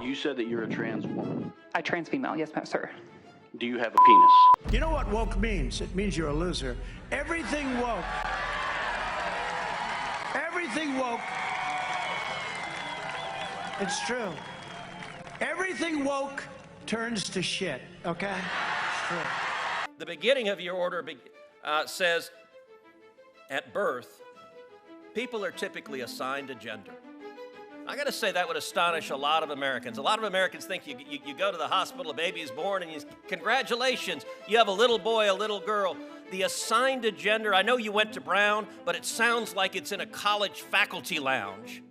You said that you're a trans woman. A trans female, yes, ma'am, sir. Do you have a penis? You know what woke means? It means you're a loser. Everything woke. Everything woke. It's true. Everything woke turns to shit, okay? It's true. The beginning of your order says, at birth, people are typically assigned a gender. I gotta say that would astonish a lot of Americans. A lot of Americans think you go to the hospital, a baby is born, and congratulations, you have a little boy, a little girl. The assigned a gender, I know you went to Brown, but it sounds like it's in a college faculty lounge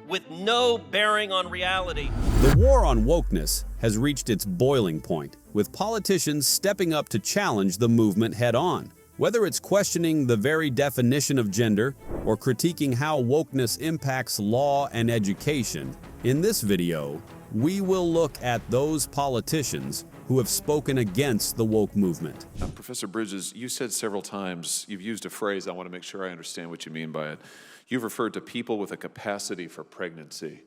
with no bearing on reality. The war on wokeness has reached its boiling point, with politicians stepping up to challenge the movement head-on. Whether it's questioning the very definition of gender or critiquing how wokeness impacts law and education, in this video, we will look at those politicians who have spoken against the woke movement. Professor Bridges, you said several times, you've used a phrase, I want to make sure I understand what you mean by it. You've referred to people with a capacity for pregnancy.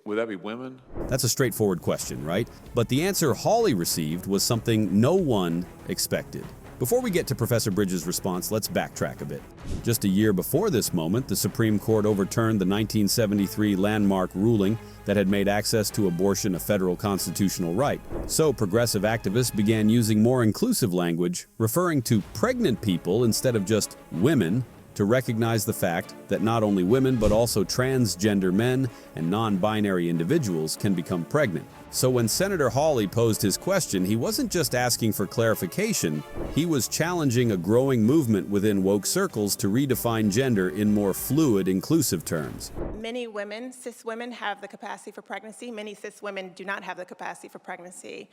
Would that be women? That's a straightforward question, right? But the answer Hawley received was something no one expected. Before we get to Professor Bridges' response, let's backtrack a bit. Just a year before this moment, the Supreme Court overturned the 1973 landmark ruling that had made access to abortion a federal constitutional right. So progressive activists began using more inclusive language, referring to pregnant people instead of just women, to recognize the fact that not only women but also transgender men and non-binary individuals can become pregnant. So when Senator Hawley posed his question, he wasn't just asking for clarification, he was challenging a growing movement within woke circles to redefine gender in more fluid, inclusive terms. Many women, cis women, have the capacity for pregnancy. Many cis women do not have the capacity for pregnancy.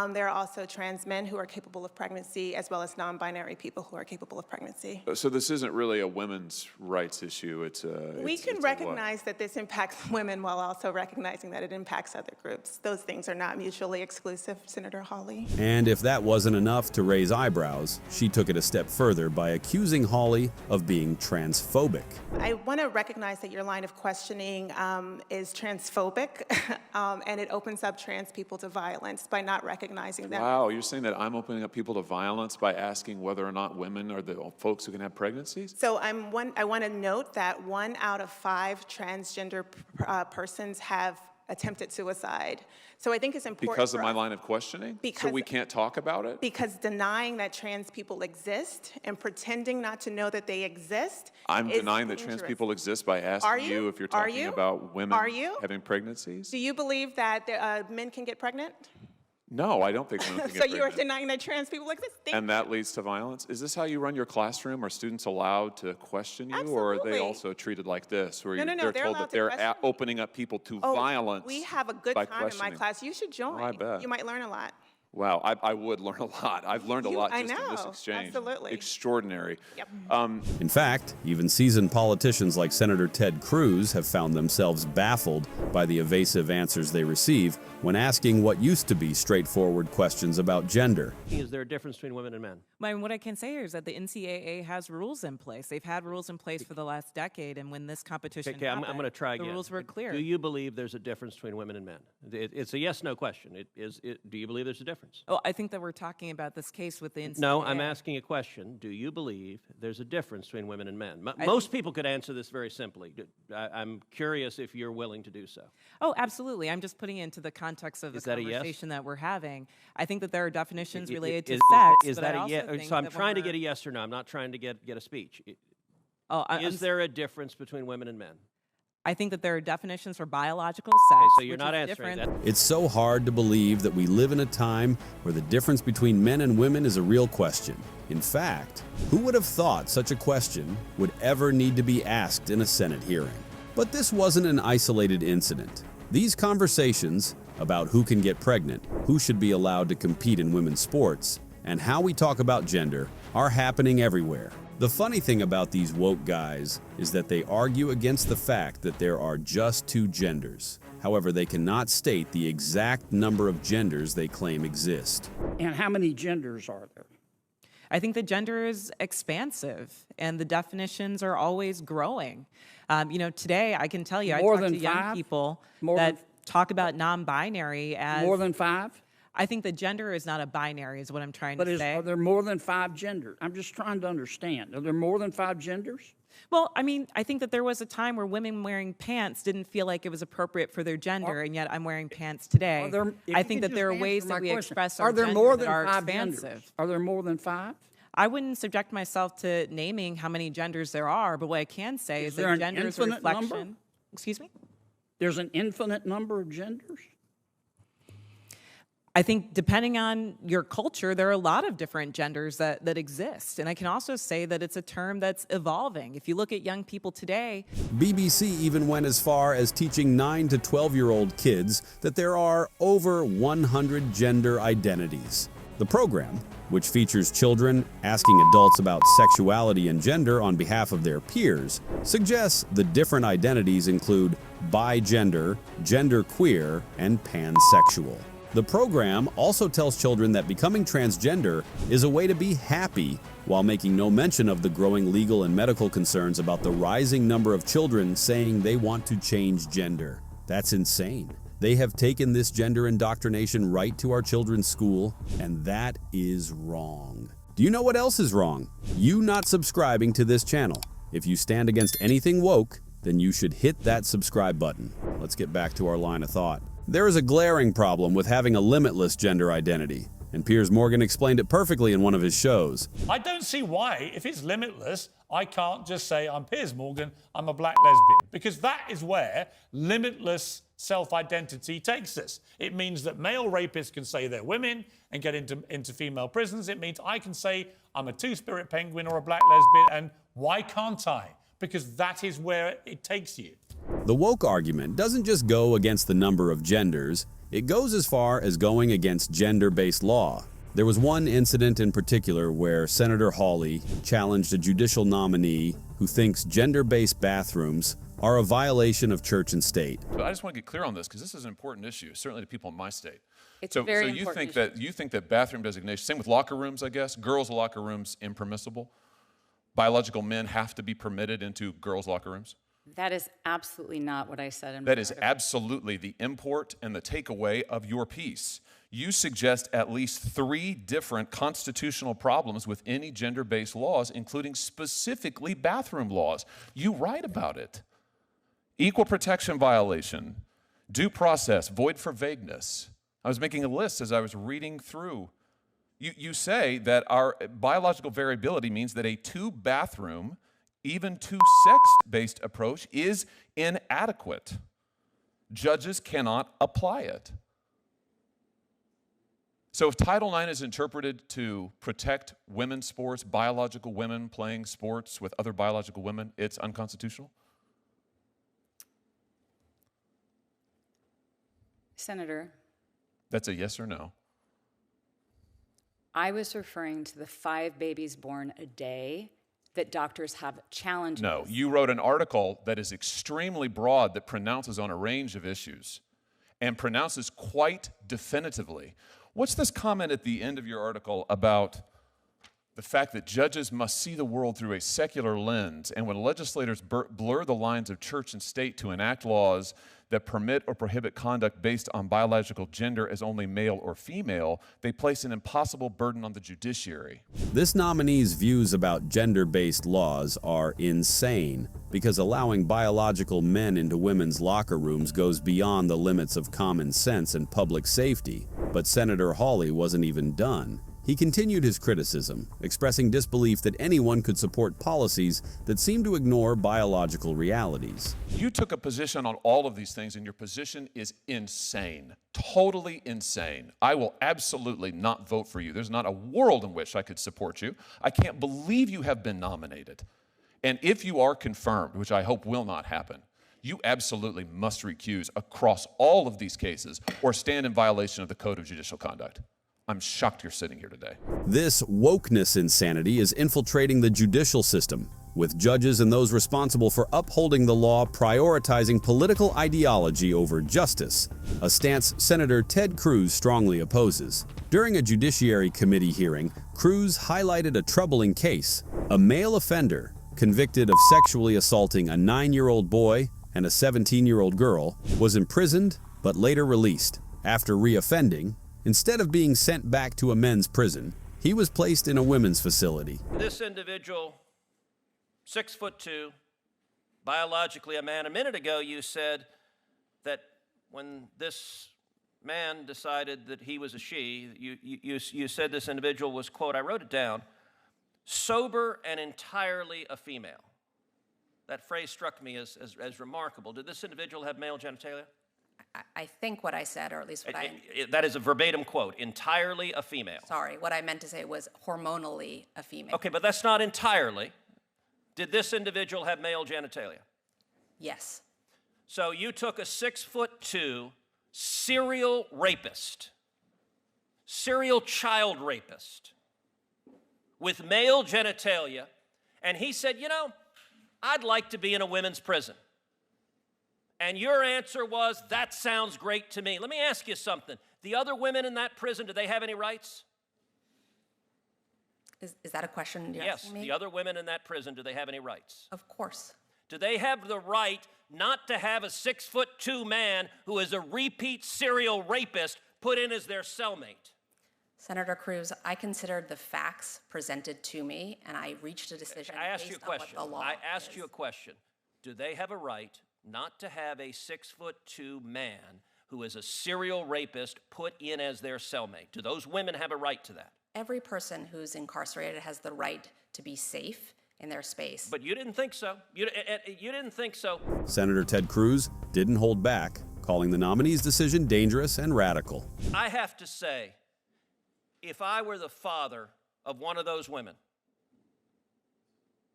There are also trans men who are capable of pregnancy, as well as non-binary people who are capable of pregnancy. So this isn't really a women's rights issue, We can recognize that this impacts women while also recognizing that it impacts other groups. Those things are not mutually exclusive, Senator Hawley. And if that wasn't enough to raise eyebrows, she took it a step further by accusing Hawley of being transphobic. I want to recognize that your line of questioning is transphobic, and it opens up trans people to violence by not recognizing them. Wow, you're saying that I'm opening up people to violence by asking whether or not women are the folks who can have pregnancies? So I want to note that 1 out of 5 transgender persons have attempted suicide. So I think it's important because of my line of questioning? So we can't talk about it? Because denying that trans people exist and pretending not to know that they exist I'm is denying that dangerous. trans people exist by asking you if you're talking about women having pregnancies? Do you believe that men can get pregnant? No, I don't think women can get So pregnant. you are denying that trans people exist? And that leads to violence? Is this how you run your classroom? Are students allowed to question you? Absolutely. Or are they also treated like this, where No, they're told allowed that to they're question. opening up people to violence? We have a good by time in my questioning? class. You should join. Oh, I bet. You might learn a lot. Wow, I would learn a lot. I've learned a lot I just in this know, exchange. absolutely. Extraordinary. Yep. In fact, even seasoned politicians like Senator Ted Cruz have found themselves baffled by the evasive answers they receive when asking what used to be straightforward questions about gender. Is there a difference between women and men? What I can say here is that the NCAA has rules in place. They've had rules in place for the last decade, and when this competition I'm happened, going to try again. the rules were clear. Do you believe there's a difference between women and men? It's a yes/no question. Do you believe there's a difference? Oh, I think that we're talking about this case with the NCAA. No, I'm asking a question. Do you believe there's a difference between women and men? Most people could answer this very simply. I'm curious if you're willing to do so. Oh, absolutely. I'm just putting it into the context of the conversation that we're having. I think that there are definitions related to sex. Is that a yes? So I'm trying to get a yes or no. I'm not trying to get a speech. Is there a difference between women and men? I think that there are definitions for biological sex. So you're not answering that. It's so hard to believe that we live in a time where the difference between men and women is a real question. In fact, who would have thought such a question would ever need to be asked in a Senate hearing? But this wasn't an isolated incident. These conversations about who can get pregnant, who should be allowed to compete in women's sports, and how we talk about gender are happening everywhere. The funny thing about these woke guys is that they argue against the fact that there are just 2 genders. However, they cannot state the exact number of genders they claim exist. And how many genders are there? I think the gender is expansive, and the definitions are always growing. Today I can tell you, I talk to young people that talk about non-binary as... More than 5? I think the gender is not a binary, is what I'm trying to say. Are there more than 5 genders? I'm just trying to understand. Are there more than 5 genders? Well, I mean, I think that there was a time where women wearing pants didn't feel like it was appropriate for their gender, and yet I'm wearing pants today. I think that there are ways that we express our gender that are expansive. Are there more than 5? I wouldn't subject myself to naming how many genders there are, but what I can say is that gender is a reflection. Number? Excuse me? There's an infinite number of genders? I think depending on your culture, there are a lot of different genders that exist. And I can also say that it's a term that's evolving. If you look at young people today... BBC even went as far as teaching 9 to 12-year-old kids that there are over 100 gender identities. The program, which features children asking adults about sexuality and gender on behalf of their peers, suggests the different identities include bi-gender, genderqueer, and pansexual. The program also tells children that becoming transgender is a way to be happy, while making no mention of the growing legal and medical concerns about the rising number of children saying they want to change gender. That's insane. They have taken this gender indoctrination right to our children's school, and that is wrong. Do you know what else is wrong? You not subscribing to this channel. If you stand against anything woke, then you should hit that subscribe button. Let's get back to our line of thought. There is a glaring problem with having a limitless gender identity, and Piers Morgan explained it perfectly in one of his shows. I don't see why, if it's limitless, I can't just say I'm Piers Morgan, I'm a black lesbian, because that is where limitless self-identity takes us. It means that male rapists can say they're women and get into female prisons. It means I can say I'm a two-spirit penguin or a black lesbian, and why can't I? Because that is where it takes you. The woke argument doesn't just go against the number of genders, it goes as far as going against gender-based law. There was one incident in particular where Senator Hawley challenged a judicial nominee who thinks gender-based bathrooms are a violation of church and state. But I just want to get clear on this because this is an important issue, certainly to people in my state. It's a very important issue. You think that bathroom designation, same with locker rooms, I guess, girls' locker rooms impermissible? Biological men have to be permitted into girls' locker rooms? That is absolutely not what I said in my That is article. absolutely the import and the takeaway of your piece. You suggest at least 3 different constitutional problems with any gender-based laws, including specifically bathroom laws. You write about it. Equal protection violation, due process, void for vagueness. I was making a list as I was reading through. You say that our biological variability means that a 2-bathroom, even 2-sex-based approach is inadequate. Judges cannot apply it. So if Title IX is interpreted to protect women's sports, biological women playing sports with other biological women, it's unconstitutional? Senator. That's a yes or no? I was referring to the 5 babies born a day that doctors have challenges. No, you wrote an article that is extremely broad that pronounces on a range of issues and pronounces quite definitively. What's this comment at the end of your article about the fact that judges must see the world through a secular lens, and when legislators blur the lines of church and state to enact laws that permit or prohibit conduct based on biological gender as only male or female, they place an impossible burden on the judiciary? This nominee's views about gender-based laws are insane because allowing biological men into women's locker rooms goes beyond the limits of common sense and public safety. But Senator Hawley wasn't even done. He continued his criticism, expressing disbelief that anyone could support policies that seem to ignore biological realities. You took a position on all of these things, and your position is insane. Totally insane. I will absolutely not vote for you. There's not a world in which I could support you. I can't believe you have been nominated. And if you are confirmed, which I hope will not happen, you absolutely must recuse across all of these cases or stand in violation of the Code of Judicial Conduct. I'm shocked you're sitting here today. This wokeness insanity is infiltrating the judicial system, with judges and those responsible for upholding the law prioritizing political ideology over justice, a stance Senator Ted Cruz strongly opposes. During a Judiciary Committee hearing, Cruz highlighted a troubling case. A male offender convicted of sexually assaulting a 9-year-old boy and a 17-year-old girl was imprisoned but later released. After reoffending, instead of being sent back to a men's prison, he was placed in a women's facility. This individual, 6'2", biologically a man. A minute ago you said that when this man decided that he was a she, you said this individual was, quote, I wrote it down, sober and entirely a female. That phrase struck me as remarkable. Did this individual have male genitalia? I think what I said, or at least what that is a verbatim quote, entirely a female. Sorry, what I meant to say was hormonally a female. Okay, but that's not entirely. Did this individual have male genitalia? Yes. So you took a 6'2" serial rapist, serial child rapist with male genitalia, and he said, you know, I'd like to be in a women's prison. And your answer was, that sounds great to me. Let me ask you something. The other women in that prison, do they have any rights? Is that a question you're yes, asking me? The other women in that prison, do they have any rights? Of course. Do they have the right not to have a 6'2" man who is a repeat serial rapist put in as their cellmate? Senator Cruz, I considered the facts presented to me, and I reached a decision I asked based you a question. on what the law I asked is. you a question. Do they have a right not to have a 6'2" man who is a serial rapist put in as their cellmate? Do those women have a right to that? Every person who's incarcerated has the right to be safe in their space. But you didn't think so. You didn't think so. Senator Ted Cruz didn't hold back, calling the nominee's decision dangerous and radical. I have to say, if I were the father of one of those women,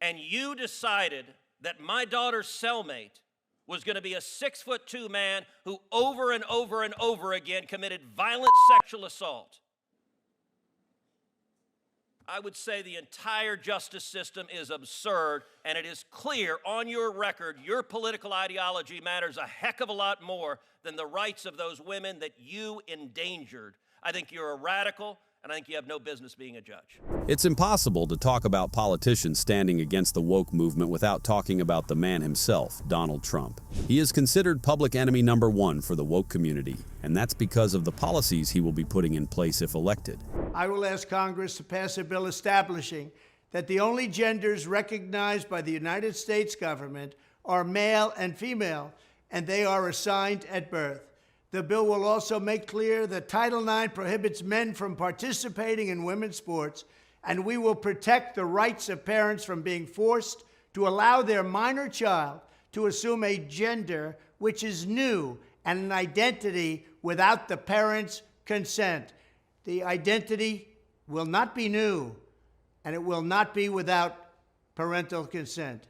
and you decided that my daughter's cellmate was going to be a 6'2" man who over and over and over again committed violent sexual assault, I would say the entire justice system is absurd, and it is clear on your record your political ideology matters a heck of a lot more than the rights of those women that you endangered. I think you're a radical, and I think you have no business being a judge. It's impossible to talk about politicians standing against the woke movement without talking about the man himself, Donald Trump. He is considered public enemy number one for the woke community, and that's because of the policies he will be putting in place if elected. I will ask Congress to pass a bill establishing that the only genders recognized by the United States government are male and female, and they are assigned at birth. The bill will also make clear that Title IX prohibits men from participating in women's sports, and we will protect the rights of parents from being forced to allow their minor child to assume a gender which is new and an identity without the parents' consent. The identity will not be new, and it will not be without parental consent.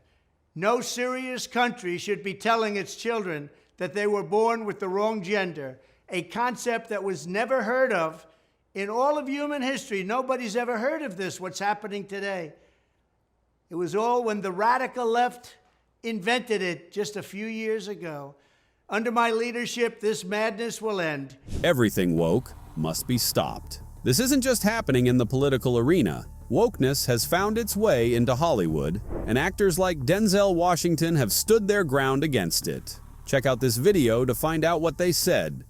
No serious country should be telling its children that they were born with the wrong gender, a concept that was never heard of in all of human history. Nobody's ever heard of this, what's happening today. It was all when the radical left invented it just a few years ago. Under my leadership, this madness will end. Everything woke must be stopped. This isn't just happening in the political arena. Wokeness has found its way into Hollywood, and actors like Denzel Washington have stood their ground against it. Check out this video to find out what they said.